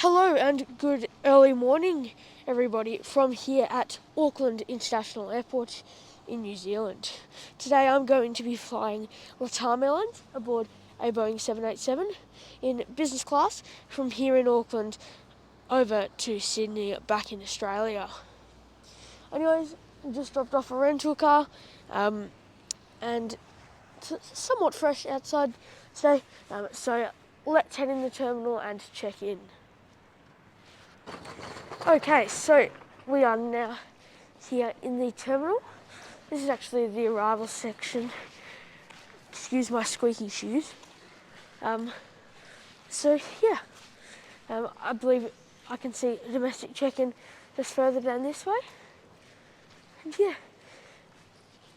Hello and good early morning, everybody, from here at Auckland International Airport in New Zealand. Today I'm going to be flying LATAM Airlines aboard a Boeing 787 in business class from here in Auckland over to Sydney back in Australia. Anyways, I just dropped off a rental car and it's somewhat fresh outside today, so let's head in the terminal and check in. Okay, so we are now here in the terminal. This is actually the arrival section. Excuse my squeaky shoes. I believe I can see a domestic check-in just further down this way. And yeah,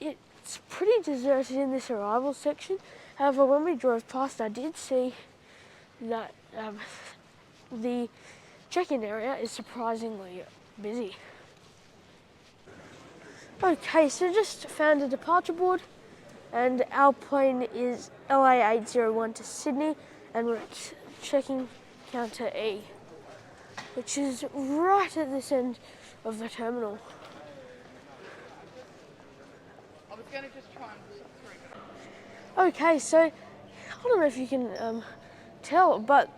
it's pretty deserted in this arrival section. However, when we drove past, I did see that the check-in area is surprisingly busy. Okay, so just found a departure board and our plane is LA801 to Sydney and we're at check-in counter E, which is right at this end of the terminal. I was going to just try and through. Okay, so I don't know if you can tell, but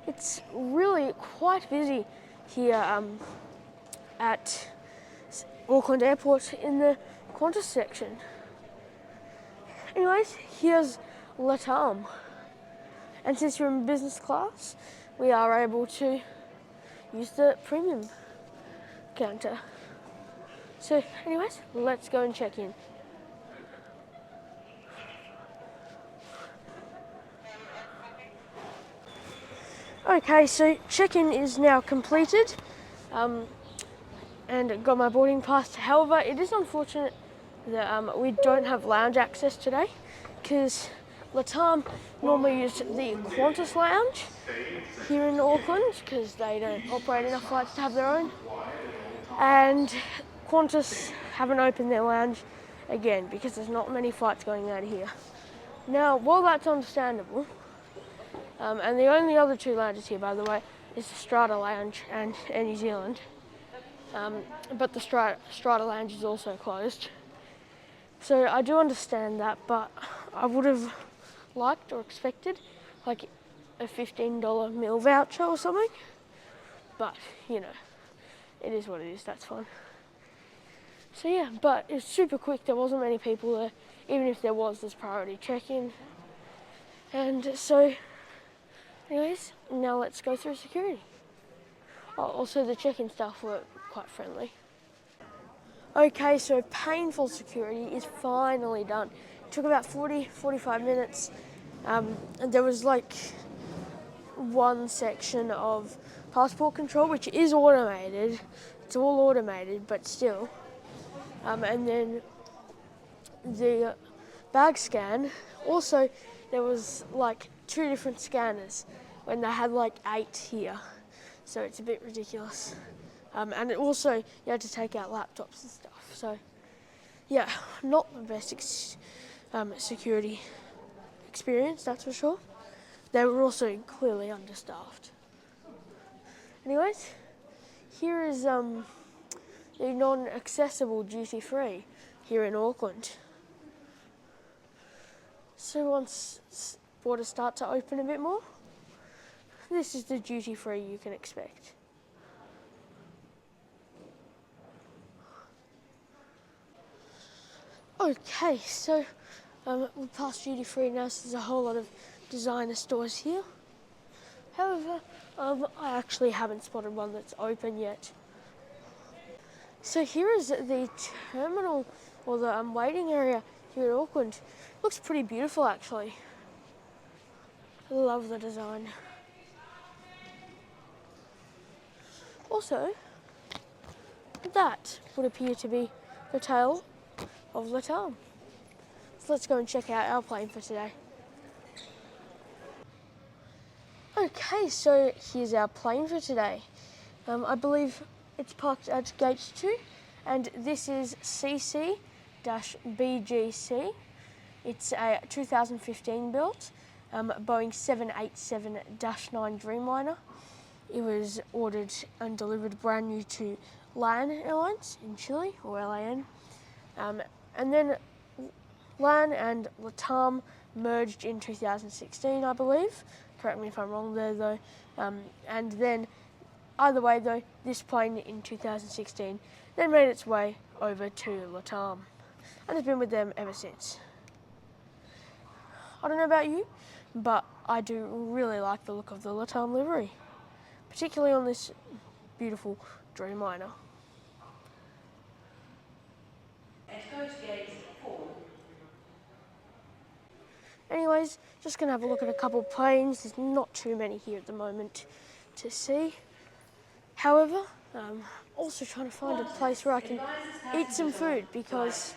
it's really quite busy here at Auckland Airport in the Qantas section. Anyways, here's LATAM. And since we're in business class, we are able to use the premium counter. So anyways, let's go and check in. Okay, so check-in is now completed and got my boarding pass. However, it is unfortunate that we don't have lounge access today because LATAM normally use the Qantas lounge here in Auckland because they don't operate enough flights to have their own. And Qantas haven't opened their lounge again because there's not many flights going out of here. Now, while that's understandable, and the only other two lounges here, by the way, is the Strata Lounge and Air New Zealand. But the Strata Lounge is also closed. So I do understand that, but I would have liked or expected like a $15 meal voucher or something. But, you know, it is what it is, that's fine. So yeah, but it's super quick, there wasn't many people there. Even if there was, there's priority check-in. And so, anyways, now let's go through security. Oh, also the check-in staff were quite friendly. Okay, so painful security is finally done. It took about 45 minutes. And there was like one section of passport control, which is automated. It's all automated, but still. And then the bag scan. Also, there was like 2 different scanners when they had like 8 here. So it's a bit ridiculous. And also, you had to take out laptops and stuff. So, yeah, not the best security experience, that's for sure. They were also clearly understaffed. Anyways, here is the non-accessible duty-free here in Auckland. So once borders start to open a bit more, this is the duty-free you can expect. Okay, so we're past duty-free now, so there's a whole lot of designer stores here. However, I actually haven't spotted one that's open yet. So here is the terminal, or the waiting area here in Auckland. Looks pretty beautiful actually. I love the design. Also, that would appear to be the tail of LATAM. So let's go and check out our plane for today. Okay, so here's our plane for today. I believe it's parked at gate 2, and this is CC-BGC. It's a 2015 built Boeing 787-9 Dreamliner. it was ordered and delivered brand new to LAN Airlines in Chile, or LAN. And then LAN and LATAM merged in 2016, I believe. Correct me if I'm wrong there though. And then, either way though, this plane in 2016 then made its way over to LATAM and has been with them ever since. I don't know about you, but I do really like the look of the LATAM livery, particularly on this beautiful Dreamliner. Anyways, just gonna have a look at a couple of planes. There's not too many here at the moment to see. However, also trying to find a place where I can eat some food because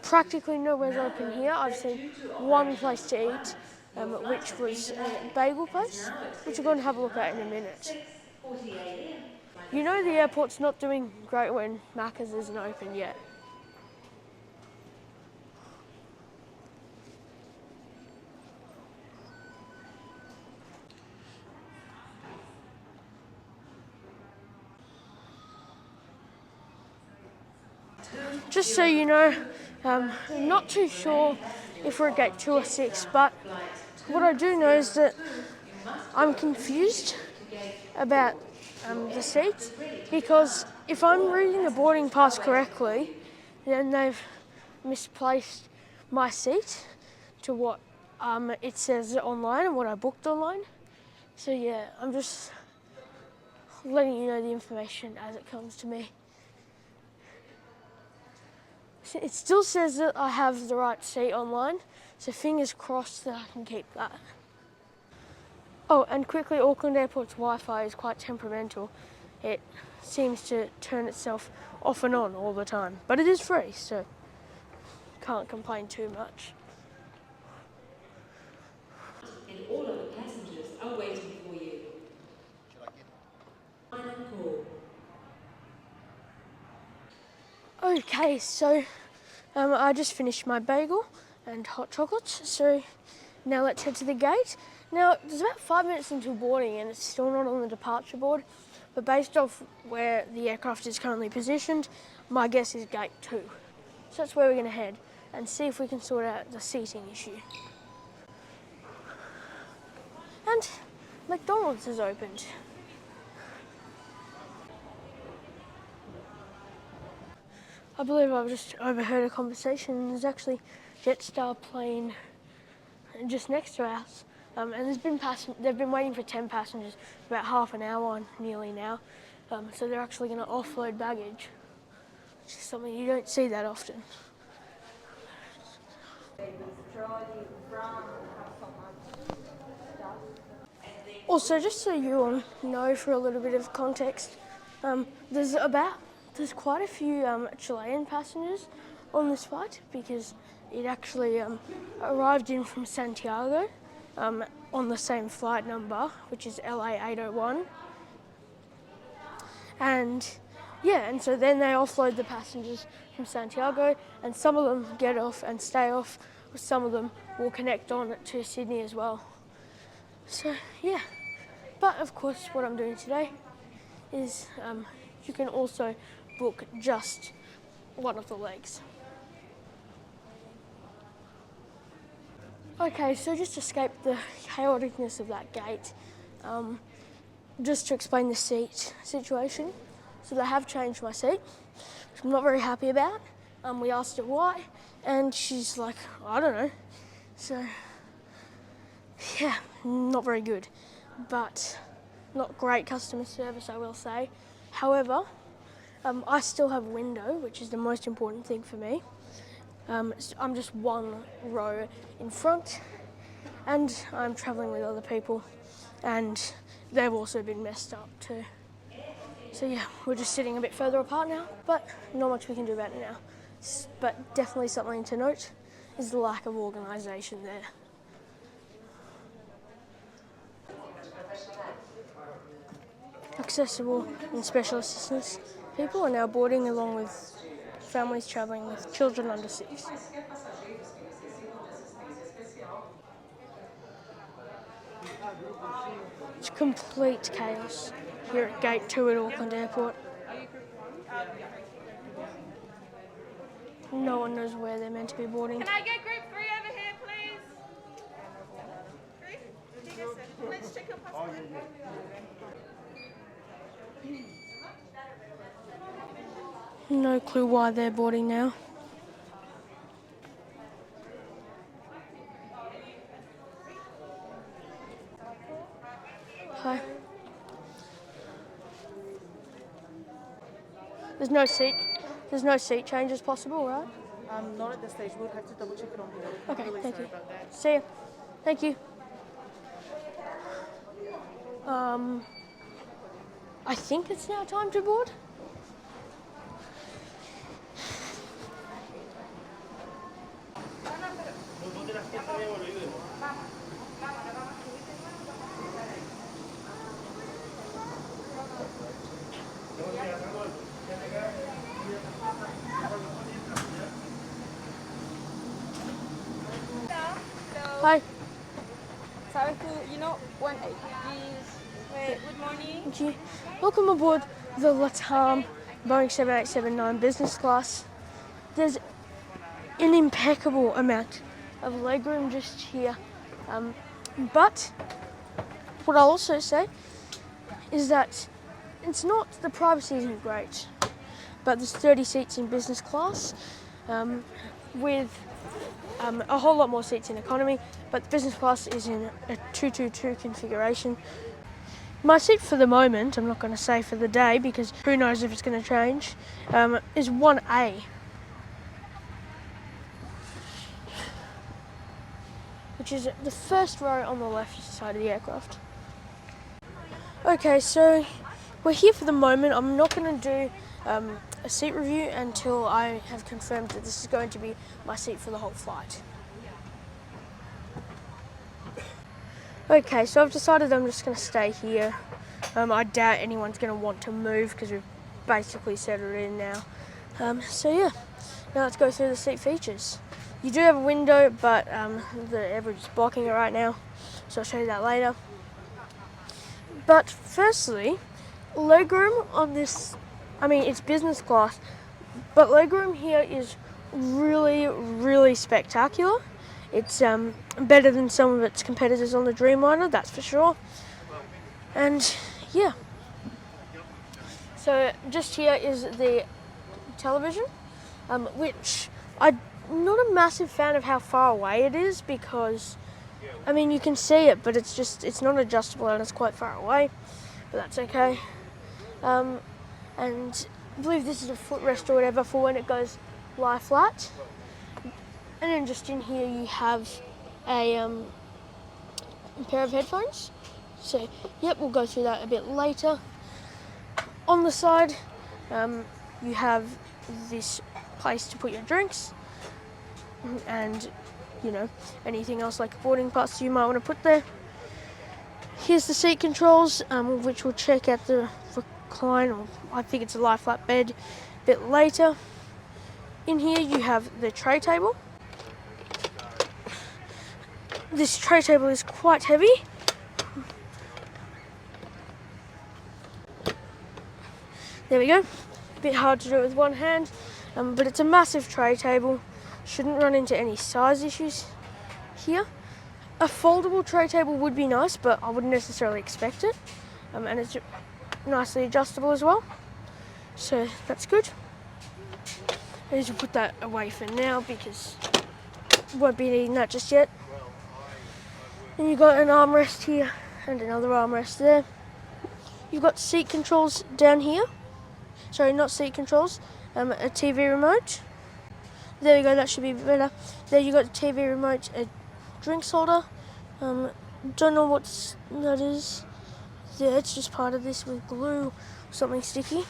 practically nowhere's open here. I've seen one place to eat, which was a bagel place, which we're going to have a look at in a minute. You know the airport's not doing great when Macca's isn't open yet. Just so you know, I'm not too sure if we're at gate 2 or 6, but what I do know is that I'm confused about the seats, because if I'm reading the boarding pass correctly, then they've misplaced my seat to what it says online and what I booked online. So yeah, I'm just letting you know the information as it comes to me. It still says that I have the right seat online, so fingers crossed that I can keep that. Oh, and quickly, Auckland Airport's Wi-Fi is quite temperamental. It seems to turn itself off and on all the time, but it is free, so can't complain too much. And all other passengers are waiting for you. Final call. Okay, so I just finished my bagel and hot chocolates, so now let's head to the gate. Now, there's about 5 minutes until boarding and it's still not on the departure board, but based off where the aircraft is currently positioned, my guess is gate 2. So that's where we're going to head and see if we can sort out the seating issue. And McDonald's has opened. I believe I've just overheard a conversation. There's actually a Jetstar plane just next to us, and they've been waiting for 10 passengers for about half an hour nearly now. So they're actually going to offload baggage, which is something you don't see that often. Also, just so you all know, for a little bit of context, there's quite a few Chilean passengers on this flight because it actually arrived in from Santiago on the same flight number, which is LA801. And yeah, and so then they offload the passengers from Santiago, and some of them get off and stay off, or some of them will connect on to Sydney as well. So yeah, but of course what I'm doing today is you can also book just one of the legs. Okay, so just to escape the chaoticness of that gate, just to explain the seat situation. So they have changed my seat, which I'm not very happy about. We asked her why, and she's like, I don't know. So yeah, not very good, but not great customer service, I will say. However, I still have a window, which is the most important thing for me. I'm just one row in front, and I'm travelling with other people, and they've also been messed up too. So yeah, we're just sitting a bit further apart now, but not much we can do about it now. But definitely something to note is the lack of organisation there. Accessible and special assistance people are now boarding, along with families travelling with children under 6. It's complete chaos here at Gate 2 at Auckland Airport. No one knows where they're meant to be boarding. Can I get group 3 over here, please? Let's check your passport. No clue why they're boarding now. Hi. There's no seat changes possible, right? Not at this stage. We'll have to double check it on here. Okay, Really thank sorry you. about that. See ya. Thank you. I think it's now time to board. Hi. Sorry to, 18 please. Wait, good morning. Thank you. Welcome aboard the LATAM Boeing 7879 business class. There's an impeccable amount of legroom just here. But what I'll also say is that the privacy isn't great, but there's 30 seats in business class with a whole lot more seats in economy, but the business class is in a 222 configuration. My seat for the moment, I'm not going to say for the day because who knows if it's going to change, is 1A. Which is the first row on the left side of the aircraft. Okay, so we're here for the moment. I'm not going to do a seat review until I have confirmed that this is going to be my seat for the whole flight. Okay, so I've decided I'm just going to stay here. I doubt anyone's going to want to move because we've basically settled in now. So yeah, now let's go through the seat features. You do have a window, but the average is blocking it right now, so I'll show you that later. But firstly, legroom on this, it's business class, but legroom here is really, really spectacular. It's better than some of its competitors on the Dreamliner, that's for sure. And yeah, so just here is the television, which I'm not a massive fan of how far away it is because, you can see it, but it's not adjustable and it's quite far away, but that's okay. And I believe this is a footrest or whatever for when it goes lie flat. And then just in here you have a pair of headphones. So, yep, we'll go through that a bit later. On the side, you have this place to put your drinks and, anything else like boarding pass you might want to put there. Here's the seat controls, which we'll check at the recline, or I think it's a lie flat bed, a bit later. In here you have the tray table. This tray table is quite heavy. There we go. A bit hard to do with one hand, but it's a massive tray table. Shouldn't run into any size issues here. A foldable tray table would be nice, but I wouldn't necessarily expect it. And it's nicely adjustable as well. So that's good. I need to put that away for now because won't be needing that just yet. Then you've got an armrest here and another armrest there. You've got seat controls down here. Sorry, not seat controls, a TV remote. There we go, that should be better. There you got the TV remote, a drinks holder. Don't know what that is. Yeah, it's just part of this with glue or something sticky.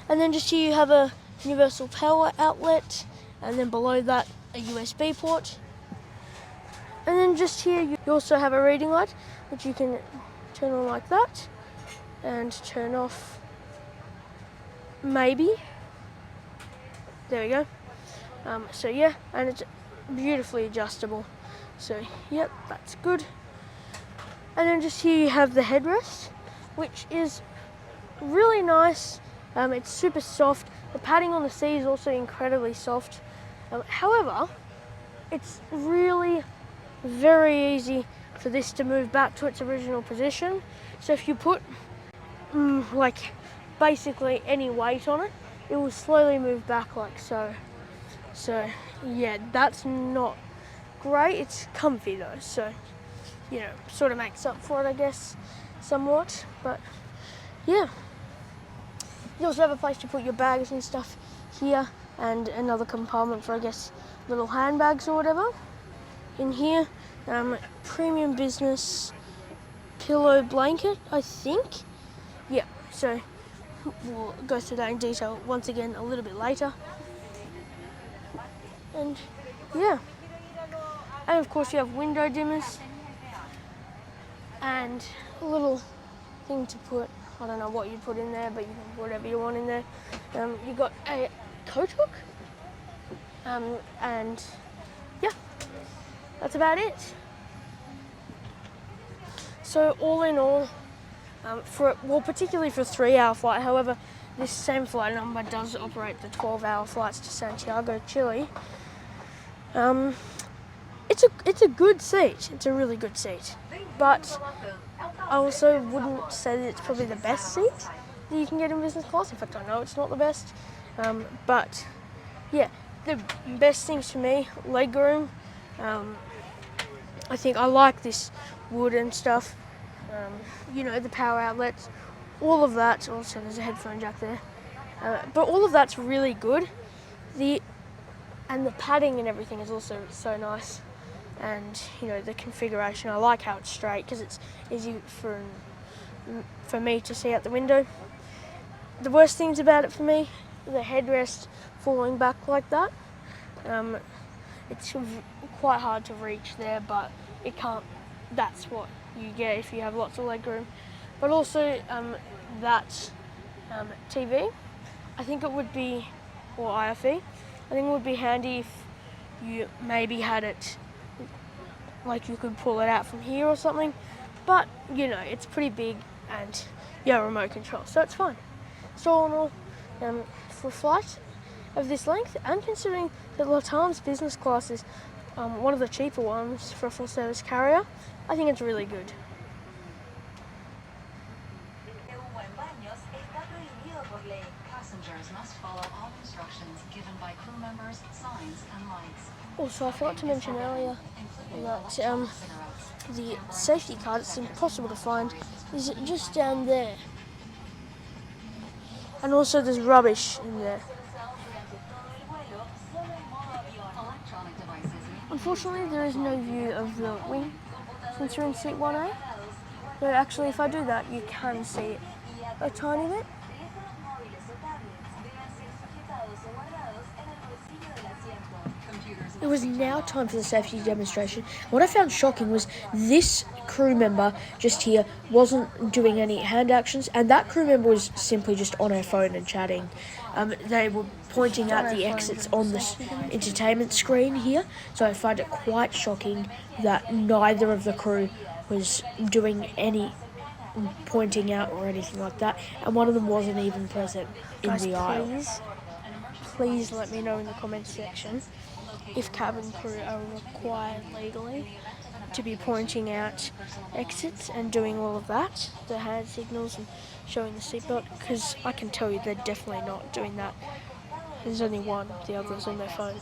And then just here you have a universal power outlet, and then below that a USB port. And then just here you also have a reading light, which you can turn on like that and turn off maybe. There we go. So yeah, and it's beautifully adjustable. So yep, that's good. And then just here you have the headrest, which is really nice. It's super soft. The padding on the seat is also incredibly soft. However, it's really very easy for this to move back to its original position. So if you put like basically any weight on it, it will slowly move back like so. So yeah, that's not great. It's comfy though, so you know, sort of makes up for it, I guess, somewhat. But yeah, you also have a place to put your bags and stuff here, and another compartment for, I guess, little handbags or whatever. In here, premium business pillow blanket, I think. Yeah, so we'll go through that in detail once again a little bit later. And yeah, and of course you have window dimmers and a little thing to put, I don't know what you put in there, but you can put whatever you want in there. You've got a coat hook, and yeah, that's about it. So all in all, particularly for a 3-hour flight, however, this same flight number does operate the 12-hour flights to Santiago, Chile. It's a good seat. It's a really good seat, but I also wouldn't say that it's probably the best seat that you can get in business class. In fact, I know it's not the best, but yeah, the best things for me, legroom. I think I like this wood and stuff. You know, the power outlets, all of that. Also, there's a headphone jack there, but all of that's really good. And the padding and everything is also so nice. And you know, the configuration, I like how it's straight because it's easy for me to see out the window. The worst things about it for me, the headrest falling back like that. It's quite hard to reach there, but it can't. That's what you get if you have lots of legroom. But also that TV, I think it would be, or IFE, I think it would be handy if you maybe had it, like you could pull it out from here or something. But you know, it's pretty big and you have remote control, so it's fine. So all in all, for a flight of this length, and considering that LATAM's business class is one of the cheaper ones for a full service carrier, I think it's really good. Passengers must follow all instructions given by crew members, signs, and lights. Also, I forgot to mention earlier that the safety card, it's impossible to find, is just down there. And also there's rubbish in there. Unfortunately, there is no view of the wing since you're in seat 1A. But actually, if I do that, you can see it a tiny bit. It was now time for the safety demonstration. What I found shocking was this crew member just here wasn't doing any hand actions, and that crew member was simply just on her phone and chatting. They were pointing out the exits on this entertainment screen here, so I find it quite shocking that neither of the crew was doing any pointing out or anything like that, and one of them wasn't even present in the aisle. Please let me know in the comments section if cabin crew are required legally to be pointing out exits and doing all of that, the hand signals and showing the seatbelt, because I can tell you they're definitely not doing that. There's only one, the other's on their phone.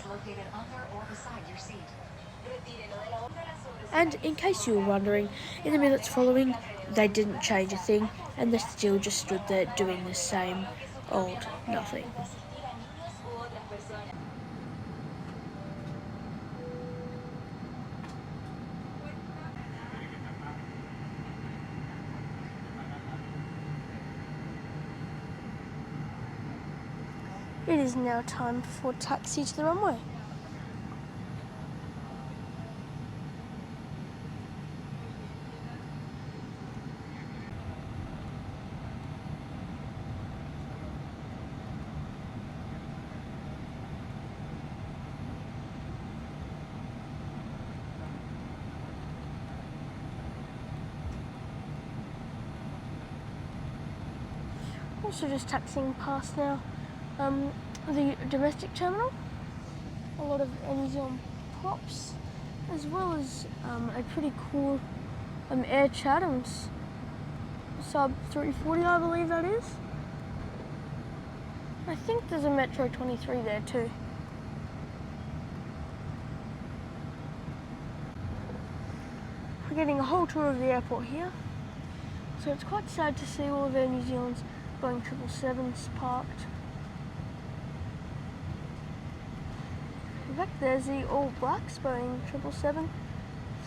And in case you were wondering, in the minutes following, they didn't change a thing, and they still just stood there doing the same old nothing. It is now time for taxi to the runway. Also just taxiing past now the domestic terminal. A lot of New Zealand props, as well as a pretty cool Air Chatham's sub 340, I believe that is. I think there's a Metro 23 there too. We're getting a whole tour of the airport here. So it's quite sad to see all of Air New Zealand's Boeing 777s parked. In fact, there's the all blacks Boeing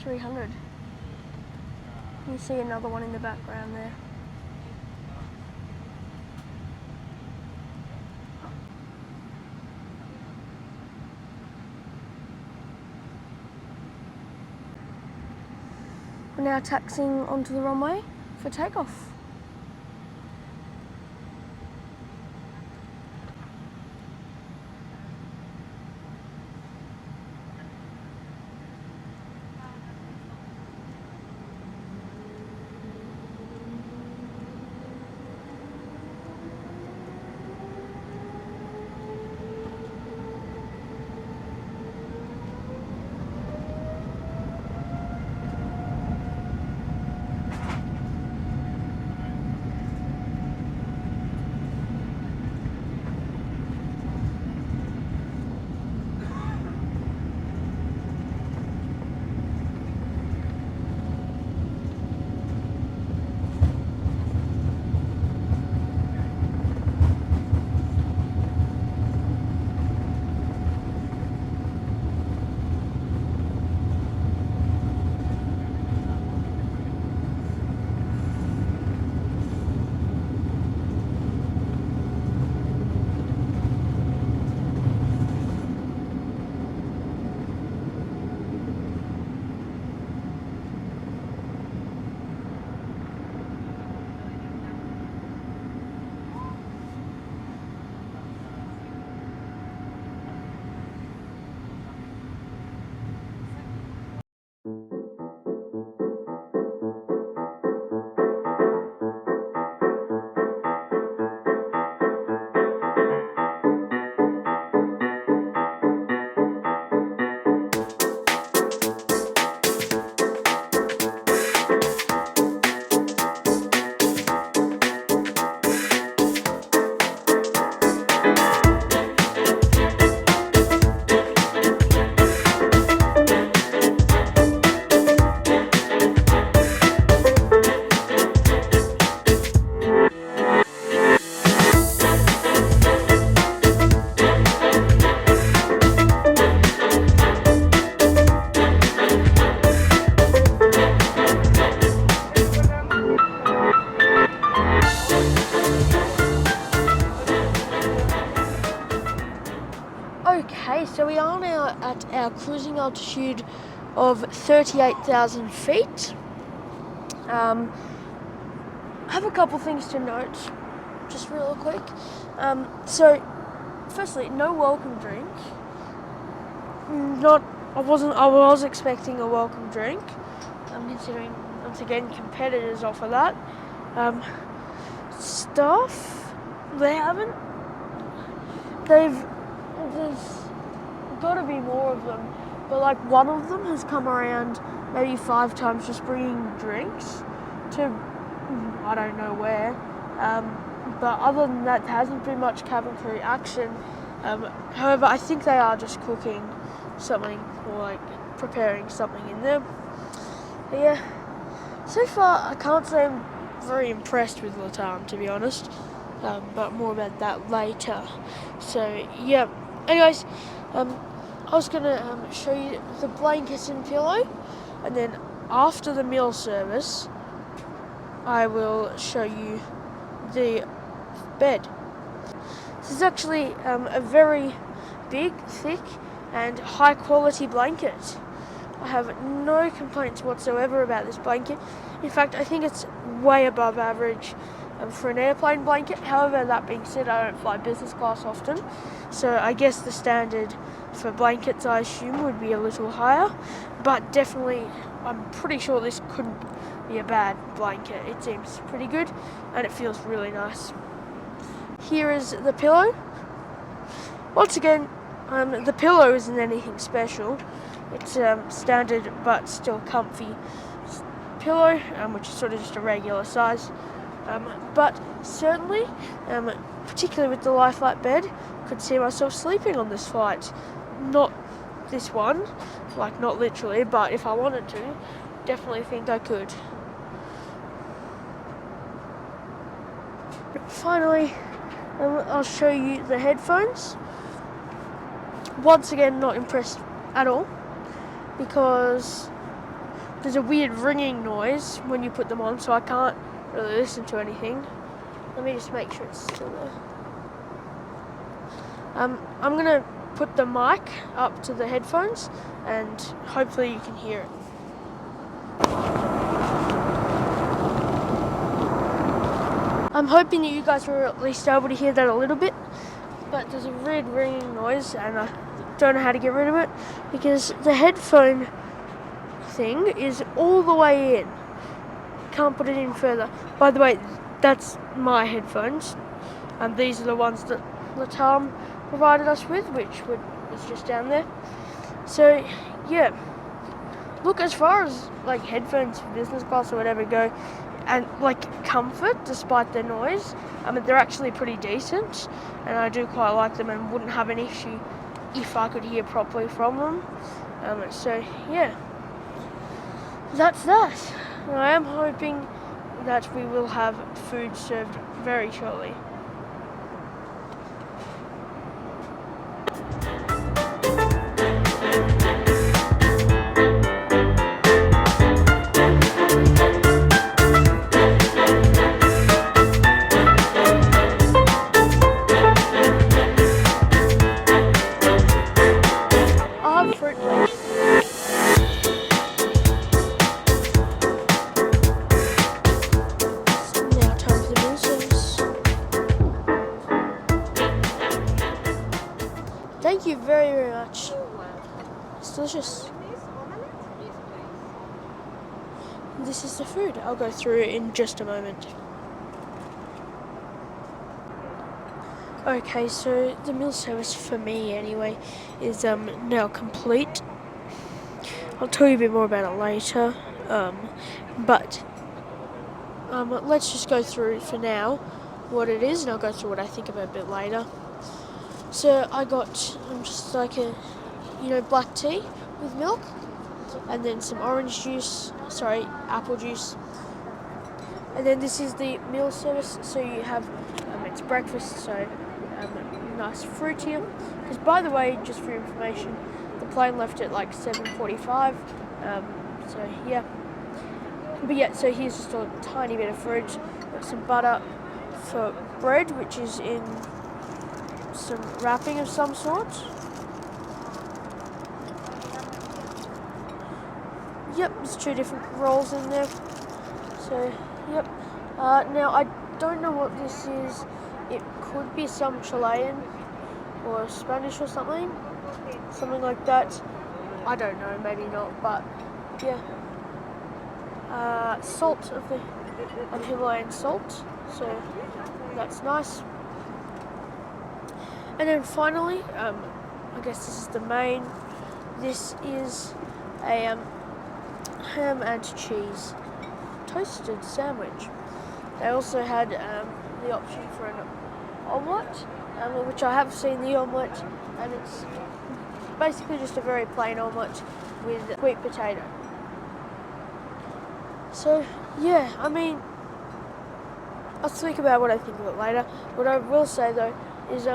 777-300. You see another one in the background there. We're now taxiing onto the runway for takeoff. Okay, so we are now at our cruising altitude of 38,000 feet. I have a couple things to note, just real quick. So, firstly, no welcome drink. I was expecting a welcome drink. Considering, once again, competitors offer that. Staff, they haven't. There's got to be more of them, but like one of them has come around maybe 5 times just bringing drinks to I don't know where. But other than that, there hasn't been much cabin crew action. However, I think they are just cooking something or like preparing something in there. But yeah, so far I can't say I'm very impressed with LATAM, to be honest. But more about that later. So yeah. Anyways, I was gonna show you the blankets and pillow, and then after the meal service, I will show you the bed. This is actually a very big, thick, and high quality blanket. I have no complaints whatsoever about this blanket. In fact, I think it's way above average for an airplane blanket. However, that being said, I don't fly business class often, so I guess the standard for blankets, I assume, would be a little higher, but definitely I'm pretty sure this couldn't be a bad blanket. It seems pretty good and it feels really nice. Here is the pillow. Once again, the pillow isn't anything special. It's standard but still comfy pillow, which is sort of just a regular size. But certainly, particularly with the lie flat bed, could see myself sleeping on this flight. Not this one, like not literally, but if I wanted to, definitely think I could. Finally, I'll show you the headphones. Once again, not impressed at all, because there's a weird ringing noise when you put them on, so I can't really listen to anything. Let me just make sure it's still there. I'm gonna put the mic up to the headphones and hopefully you can hear it. I'm hoping that you guys were at least able to hear that a little bit, but there's a weird ringing noise and I don't know how to get rid of it because the headphone thing is all the way in. Can't put it in further. By the way, that's my headphones, and these are the ones that LATAM provided us with, which was just down there. So yeah, look, as far as like headphones for business class or whatever go, and like comfort despite the noise, they're actually pretty decent, and I do quite like them and wouldn't have an issue if I could hear properly from them. So yeah, that's that. I am hoping that we will have food served very shortly. Thank you very, very much. It's delicious. This is the food. I'll go through it in just a moment. Okay, so the meal service for me anyway is now complete. I'll tell you a bit more about it later, but let's just go through for now what it is, and I'll go through what I think about it a bit later. So I got just like a, black tea with milk, and then some apple juice. And then this is the meal service. So you have, it's breakfast, so nice fruit here. Because by the way, just for your information, the plane left at like 7:45. So yeah. But yeah, so here's just a tiny bit of fruit. Got some butter for bread, which is in some wrapping of some sort. Yep, there's 2 different rolls in there. So, yep. Now, I don't know what this is. It could be some Chilean or Spanish or something like that. I don't know, maybe not, but yeah. Salt of the Himalayan salt, so that's nice. And then finally, I guess this is the main. This is a ham and cheese toasted sandwich. They also had the option for an omelette, which I have seen the omelette, and it's basically just a very plain omelette with sweet potato. So yeah, I'll speak about what I think of it later. What I will say though is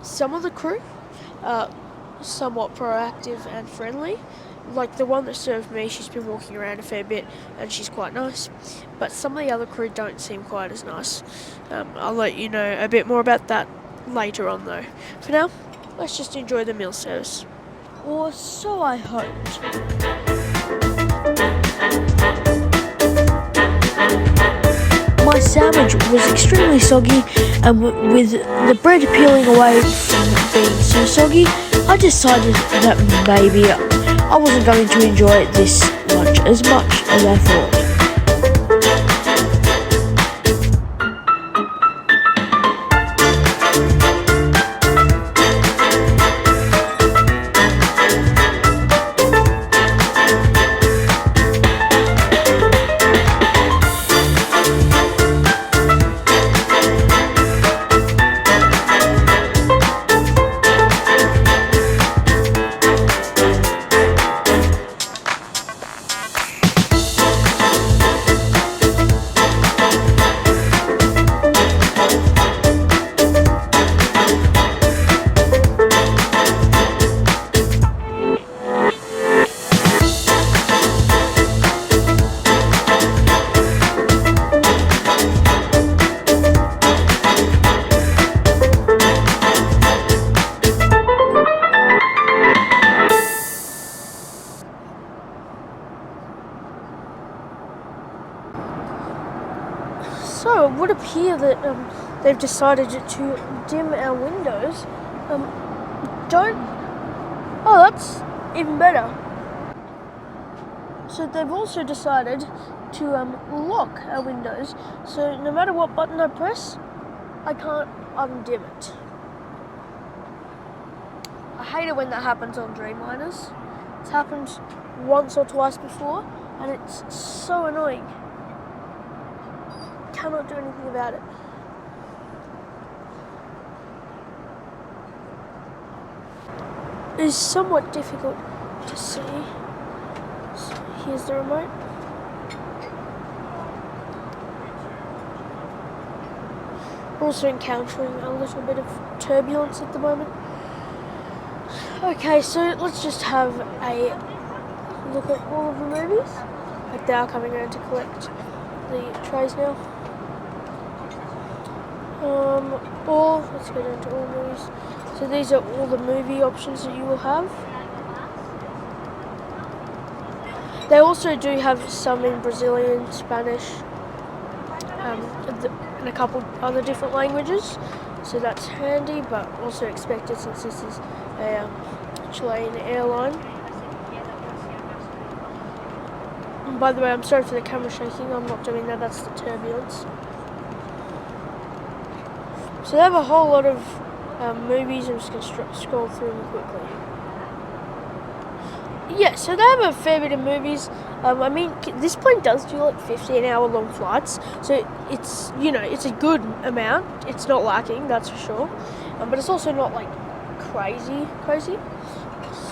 some of the crew are somewhat proactive and friendly. Like the one that served me, she's been walking around a fair bit and she's quite nice. But some of the other crew don't seem quite as nice. I'll let you know a bit more about that later on though. For now, let's just enjoy the meal service. Or so I hoped. My sandwich was extremely soggy, and with the bread peeling away from being so soggy, I decided that maybe I wasn't going to enjoy this lunch as much as I thought. So it would appear that they've decided to dim our windows. Oh, that's even better. So they've also decided to lock our windows. So no matter what button I press, I can't undim it. I hate it when that happens on Dreamliners. It's happened once or twice before, and it's so annoying. Cannot do anything about it. It is somewhat difficult to see. So here's the remote. We're also encountering a little bit of turbulence at the moment. Okay, so let's just have a look at all of the movies. Like they are coming around to collect the trays now. Let's go down to all movies. So these are all the movie options that you will have. They also do have some in Brazilian, Spanish, and a couple other different languages. So that's handy, but also expected since this is a Chilean airline. And by the way, I'm sorry for the camera shaking. I'm not doing that. That's the turbulence. So they have a whole lot of movies. I'm just going to scroll through them quickly. Yeah, so they have a fair bit of movies. I mean, this plane does do like 15-hour-long flights, so it's, you know, it's a good amount. It's not lacking, that's for sure. But it's also not like crazy.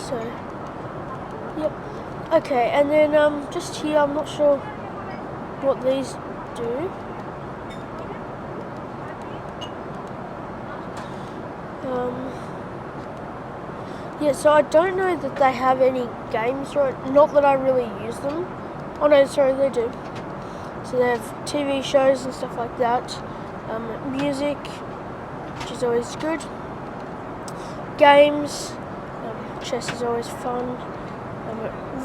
So, yep. Okay, and then just here, I'm not sure what these do. Yeah, so I don't know that they have any games, right? Not that I really use them. Oh no, sorry, they do. So they have TV shows and stuff like that. Music, which is always good. Games, chess is always fun.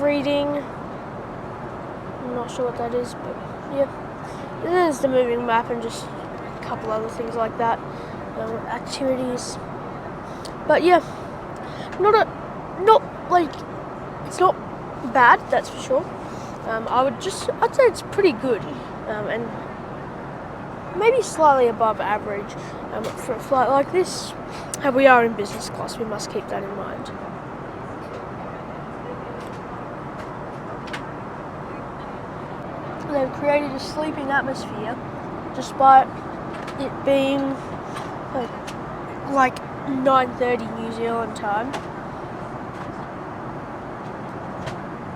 Reading, I'm not sure what that is, but yeah. And there's the moving map and just a couple other things like that. Activities. But yeah. It's not bad, that's for sure. I'd say it's pretty good, and maybe slightly above average for a flight like this. We are in business class, we must keep that in mind. They've created a sleeping atmosphere, despite it being like 9:30 New Zealand time.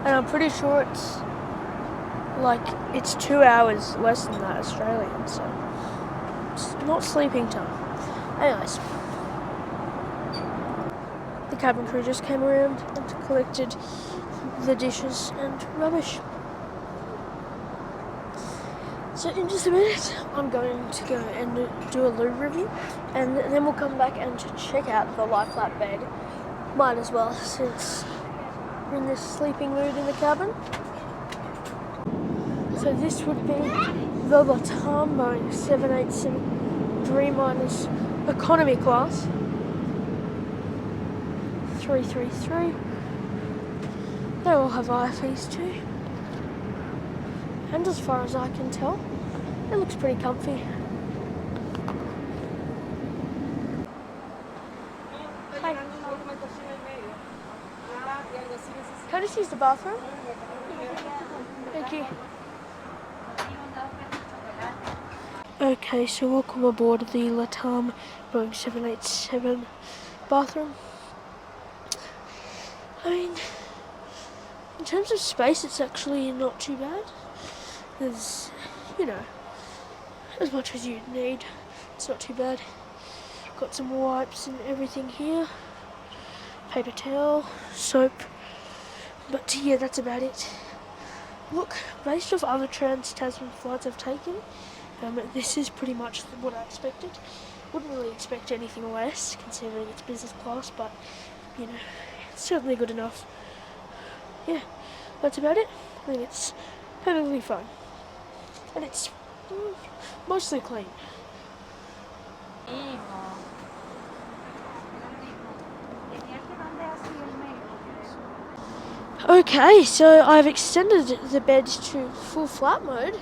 And I'm pretty sure it's 2 hours less than that Australian, so it's not sleeping time. Anyways, the cabin crew just came around and collected the dishes and rubbish. So in just a minute, I'm going to go and do a loo review, and then we'll come back and check out the lie flat bed. Might as well, since we're in this sleeping mood in the cabin. So this would be the LATAM Boeing 787 Dreamliners economy class. 333. They all have IFEs too. And as far as I can tell, it looks pretty comfy. Hi. Can I just use the bathroom? Thank you. Okay, so welcome aboard the LATAM Boeing 787 bathroom. I mean, in terms of space, it's actually not too bad. There's, you know, as much as you'd need. It's not too bad. Got some wipes and everything here. Paper towel, soap. But yeah, that's about it. Look, based off other Trans-Tasman flights I've taken, this is pretty much what I expected. Wouldn't really expect anything less, considering it's business class, but, you know, it's certainly good enough. Yeah, that's about it. I think it's perfectly fine. And it's mostly clean. Okay, so I've extended the bed to full flat mode,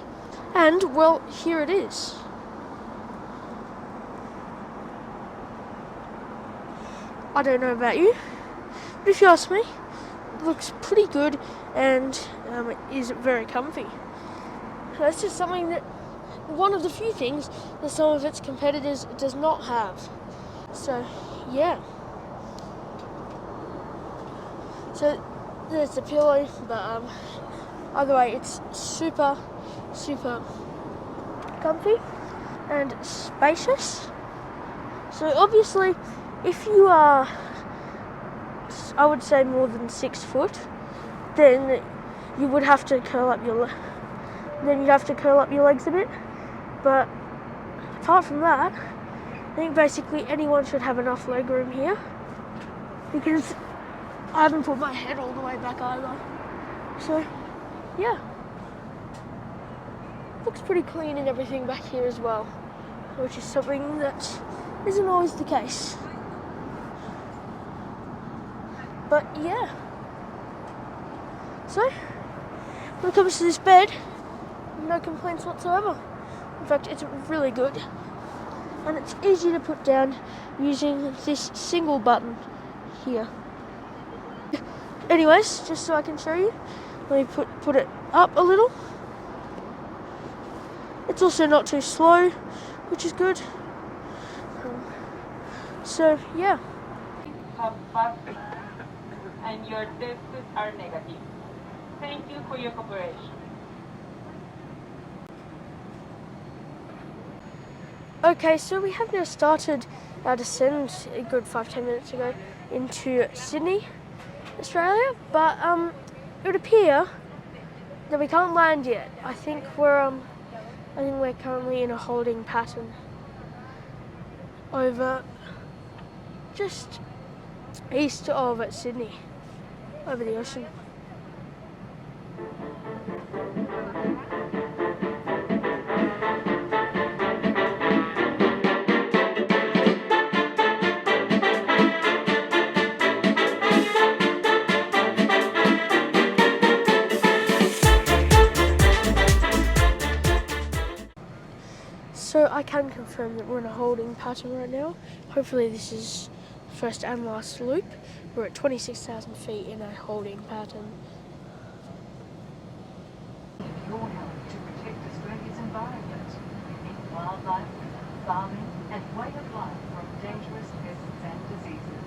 and well, here it is. I don't know about you, but if you ask me, it looks pretty good and is very comfy. That's just something that, one of the few things that some of its competitors does not have. So, yeah. So, there's the pillow, but either way, it's super, super comfy and spacious. So obviously, if you are, I would say, more than 6 foot, then you would have to curl up your legs a bit. But apart from that, I think basically anyone should have enough leg room here, because I haven't put my head all the way back either. So, yeah. Looks pretty clean and everything back here as well, which is something that isn't always the case. But yeah. So, when it comes to this bed, no complaints whatsoever. In fact, it's really good. And it's easy to put down using this single button here. Anyways, just so I can show you, let me put it up a little. It's also not too slow, which is good. So, yeah. Have passed and your tests are negative. Thank you for your cooperation. Okay, so we have now started our descent a good 5-10 minutes ago into Sydney, Australia, but it would appear that we can't land yet. I think we're currently in a holding pattern over just east of Sydney, over the ocean. So I can confirm that we're in a holding pattern right now. Hopefully this is the first and last loop. We're at 26,000 feet in a holding pattern. Your help to protect Australia's environment, unique wildlife, farming, and way of life from dangerous pests and diseases.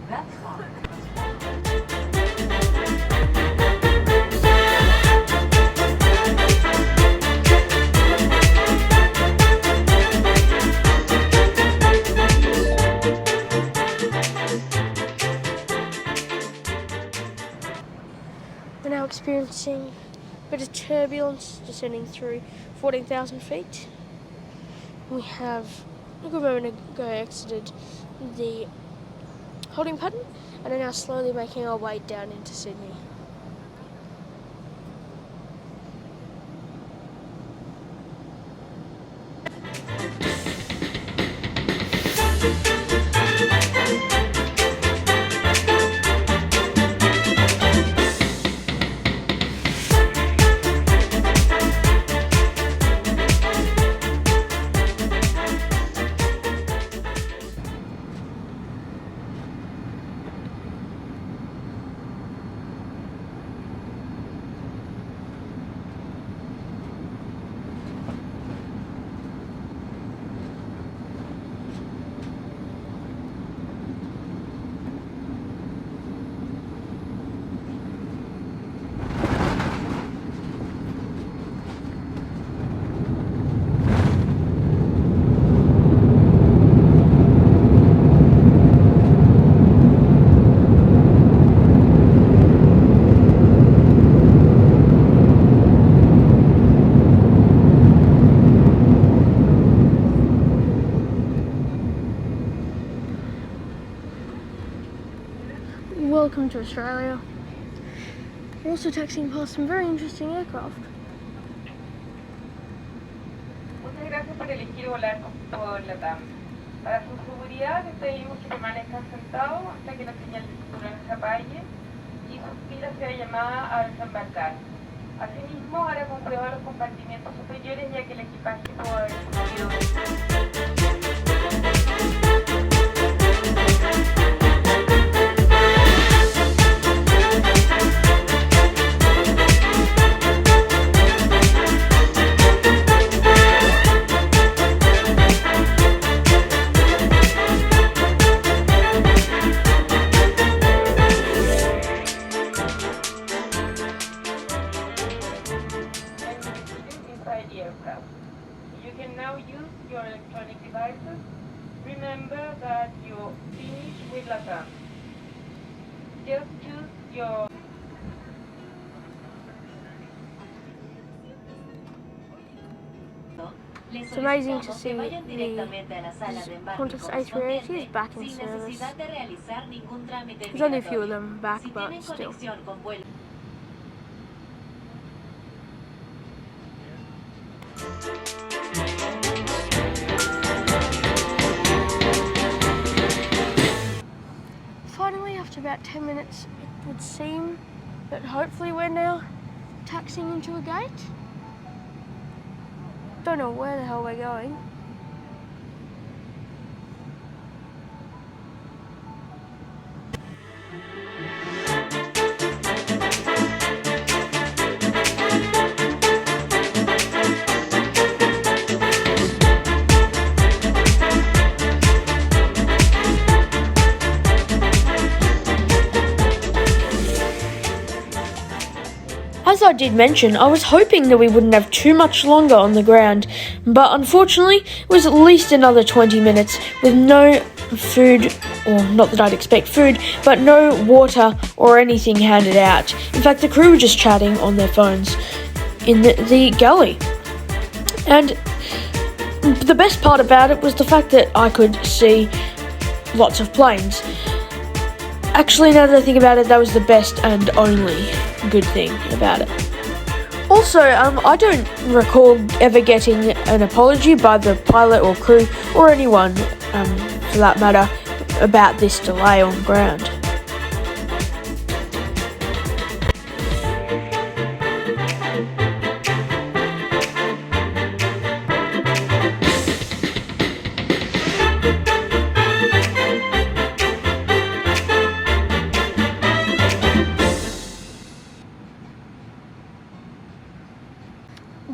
That's why we must We're now experiencing a bit of turbulence descending through 14,000 feet. We have a good moment ago exited the holding pattern and are now slowly making our way down into Sydney. Welcome to Australia. We're also taxiing past some very interesting aircraft. por elegir volar por LATAM. Para su seguridad les pedimos que permanezcan sentados hasta que la señal de cinturón se apague y su fila sea llamada a desembarcar. Asimismo, hará con cuidado los compartimientos superiores ya que el equipaje puede haber sufrido. You can now use your electronic devices. Remember that you finish with LATAM. Just choose your... It's amazing to see the Qantas A380 is back in service. There's only a few of them back, but still. Finally, after about 10 minutes, it would seem that hopefully we're now taxiing into a gate. Don't know where the hell we're going. As I did mention, I was hoping that we wouldn't have too much longer on the ground, but unfortunately it was at least another 20 minutes with no food, or not that I'd expect food, but no water or anything handed out. In fact, the crew were just chatting on their phones in the galley. And the best part about it was the fact that I could see lots of planes. Actually, now that I think about it, that was the best and only good thing about it. Also, I don't recall ever getting an apology by the pilot or crew or anyone, for that matter, about this delay on ground.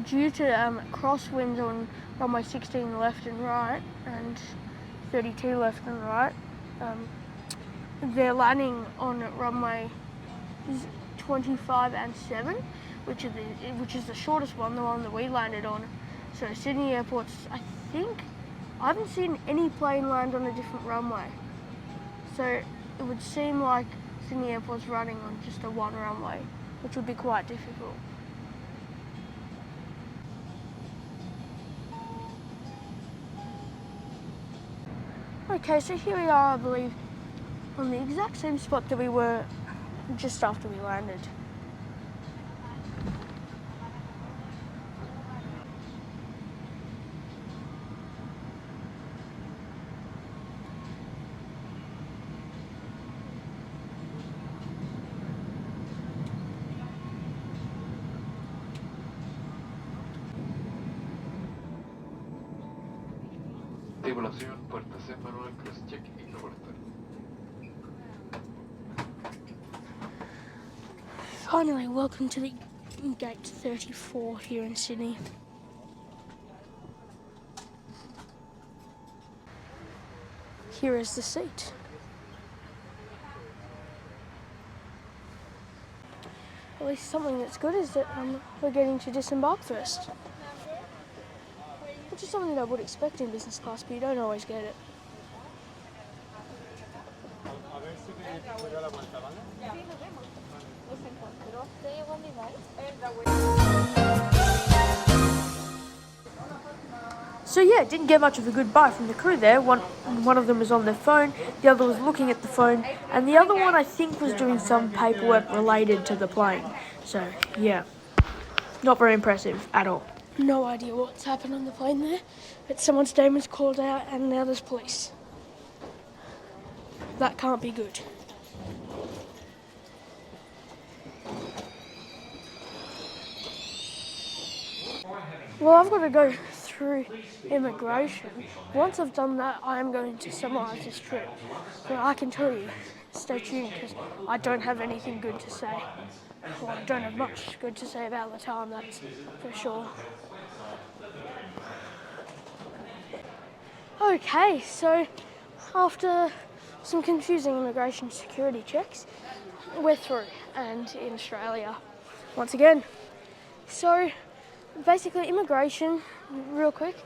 Due to crosswinds on runway 16 left and right and 32 left and right, they're landing on runway 25 and 7, which is the shortest one, the one that we landed on. So Sydney Airport's, I haven't seen any plane land on a different runway. So it would seem like Sydney Airport's running on just a one runway, which would be quite difficult. Okay, so here we are, I believe, on the exact same spot that we were just after we landed. Tripulación, puerta C, manual, cross-check y reportar. Finally, welcome to the gate 34 here in Sydney. Here is the seat. At least something that's good is that we're getting to disembark first. Which is something that I would expect in business class, but you don't always get it. So yeah, didn't get much of a goodbye from the crew there. One of them was on their phone, the other was looking at the phone, and the other one I think was doing some paperwork related to the plane. So yeah, not very impressive at all. No idea what's happened on the plane there, but someone's name was called out and now there's police. That can't be good. Well, I've got to go through immigration. Once I've done that, I am going to summarise this trip. But I can tell you, stay tuned, because I don't have anything good to say. Well, I don't have much good to say about LATAM, that's for sure. Okay, so after some confusing immigration security checks, we're through, and in Australia once again. So basically immigration, real quick.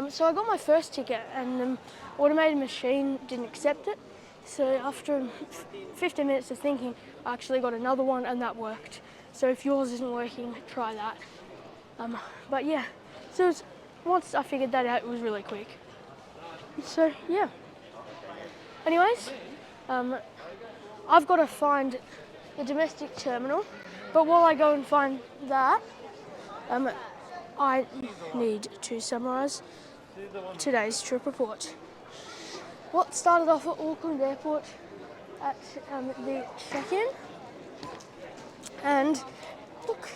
So I got my first ticket and the automated machine didn't accept it. So after 15 minutes of thinking, I actually got another one and that worked. So if yours isn't working, try that. But yeah, so once I figured that out, it was really quick. So yeah. Anyways, I've got to find the domestic terminal, but while I go and find that, I need to summarise today's trip report. What started off at Auckland Airport at the check-in, and look,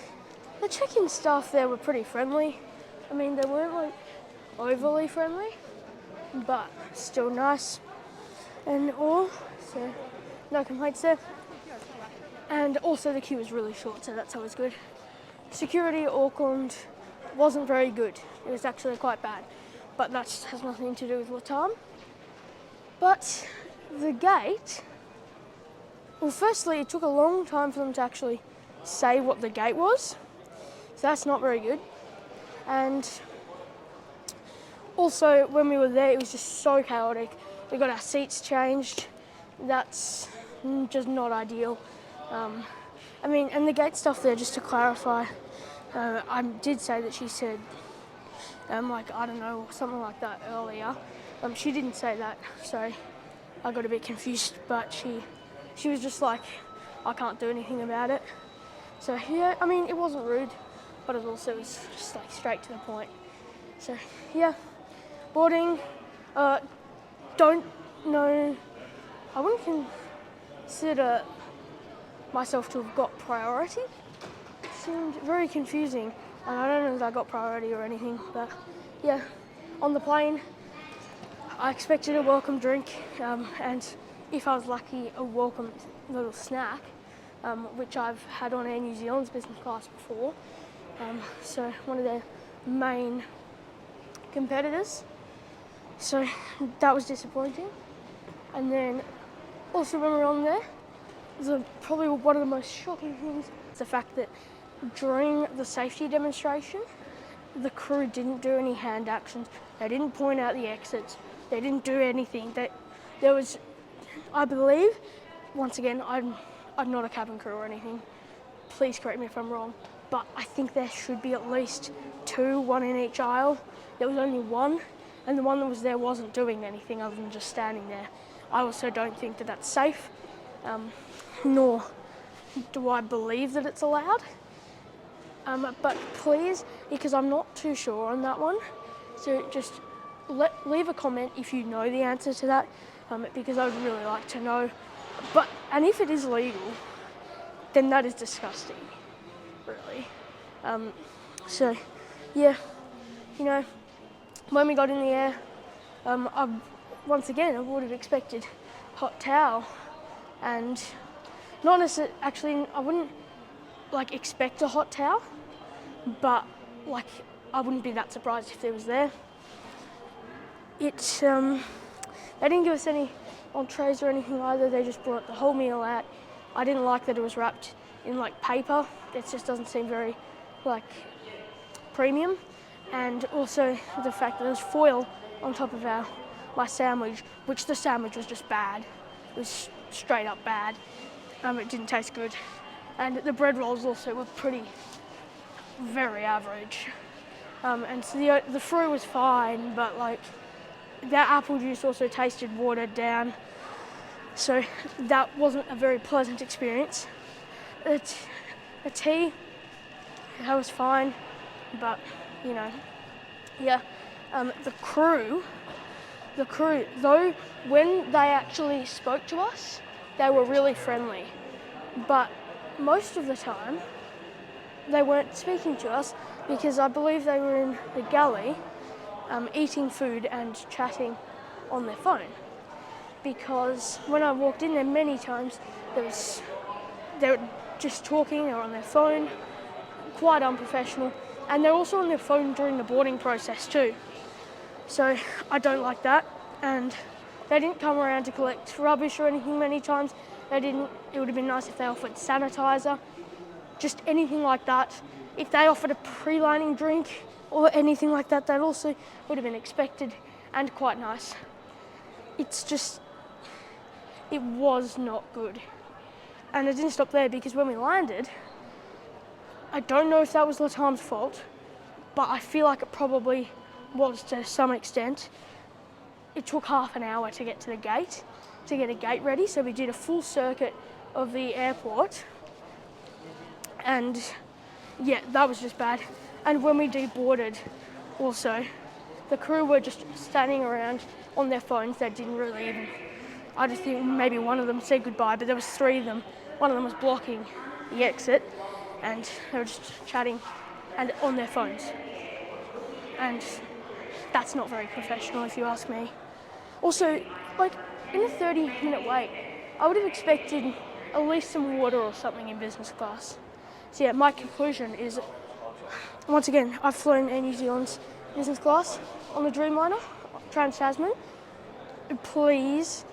the check-in staff there were pretty friendly. I mean, they weren't like overly friendly, but still nice and all, so no complaints there. And also the queue was really short, so that's always good. Security at Auckland wasn't very good. It was actually quite bad, but that has nothing to do with LATAM. But the gate, well, firstly, it took a long time for them to actually say what the gate was, so that's not very good. And also, when we were there, it was just so chaotic. We got our seats changed. That's just not ideal. I mean, and the gate stuff there, just to clarify, I did say that she said, like, I don't know, something like that earlier. She didn't say that, so I got a bit confused, but she was just like, I can't do anything about it. So yeah, I mean, it wasn't rude, but it also was just like straight to the point. So yeah, boarding, don't know, I wouldn't consider myself to have got priority. It seemed very confusing, and I don't know if I got priority or anything, but yeah, on the plane, I expected a welcome drink, and if I was lucky, a welcome little snack, which I've had on Air New Zealand's business class before. So one of their main competitors. So that was disappointing. And then also when we were on there, probably one of the most shocking things is the fact that during the safety demonstration, the crew didn't do any hand actions. They didn't point out the exits. They didn't do anything. There was, I believe, once again, I'm not a cabin crew or anything. Please correct me if I'm wrong, but I think there should be at least two, one in each aisle. There was only one, and the one that was there wasn't doing anything other than just standing there. I also don't think that that's safe, nor do I believe that it's allowed. But please, because I'm not too sure on that one, so just leave a comment if you know the answer to that, because I would really like to know. And if it is legal, then that is disgusting, really. So yeah, you know, when we got in the air, once again, I would have expected hot towel, and not necessarily, actually, I wouldn't like expect a hot towel, but like I wouldn't be that surprised if there was there. They didn't give us any entrees or anything either. They just brought the whole meal out. I didn't like that it was wrapped in like paper. It just doesn't seem very like premium. And also the fact that there was foil on top of my sandwich, which the sandwich was just bad. It was straight up bad. It didn't taste good. And the bread rolls also were very average. And so the fruit was fine, but like that apple juice also tasted watered down. So that wasn't a very pleasant experience. The tea, that was fine, but you know. Yeah, the crew, though, when they actually spoke to us, they were really friendly. But most of the time, they weren't speaking to us because I believe they were in the galley eating food and chatting on their phone. Because when I walked in there many times, they were just talking, they were on their phone, quite unprofessional. And they're also on their phone during the boarding process too. So I don't like that. And they didn't come around to collect rubbish or anything many times. They didn't. It would have been nice if they offered sanitizer, just anything like that. If they offered a pre-landing drink or anything like that, that also would have been expected and quite nice. It's just, it was not good. And it didn't stop there because when we landed, I don't know if that was LATAM's fault, but I feel like it probably was to some extent. It took half an hour to get to the gate, to get a gate ready, so we did a full circuit of the airport. And yeah, that was just bad. And when we deboarded also, the crew were just standing around on their phones. They didn't really even, I just think maybe one of them said goodbye, but there was 3 of them. One of them was blocking the exit and they were just chatting and on their phones. And that's not very professional if you ask me. Also, like in a 30-minute wait, I would have expected at least some water or something in business class. So yeah, my conclusion is, once again, I've flown Air New Zealand's business class on the Dreamliner, Trans-Tasman. Please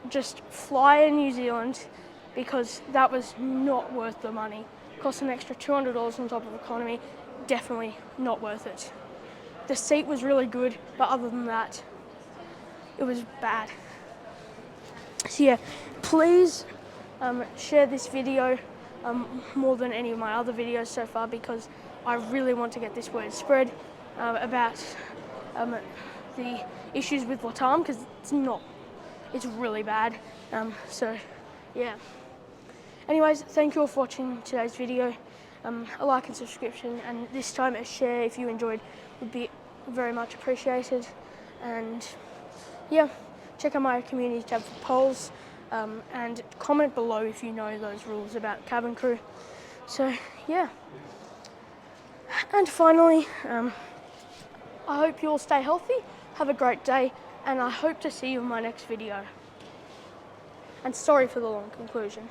just fly in New Zealand because that was not worth the money. Cost an extra $200 on top of economy, definitely not worth it. The seat was really good, but other than that, it was bad. So yeah, please share this video more than any of my other videos so far because I really want to get this word spread about the issues with LATAM because it's really bad. So yeah. Anyways, thank you all for watching today's video. A like and subscription, and this time a share if you enjoyed would be very much appreciated. And yeah, check out my community tab for polls and comment below if you know those rules about cabin crew. So yeah. And finally, I hope you all stay healthy, have a great day, and I hope to see you in my next video. And sorry for the long conclusion.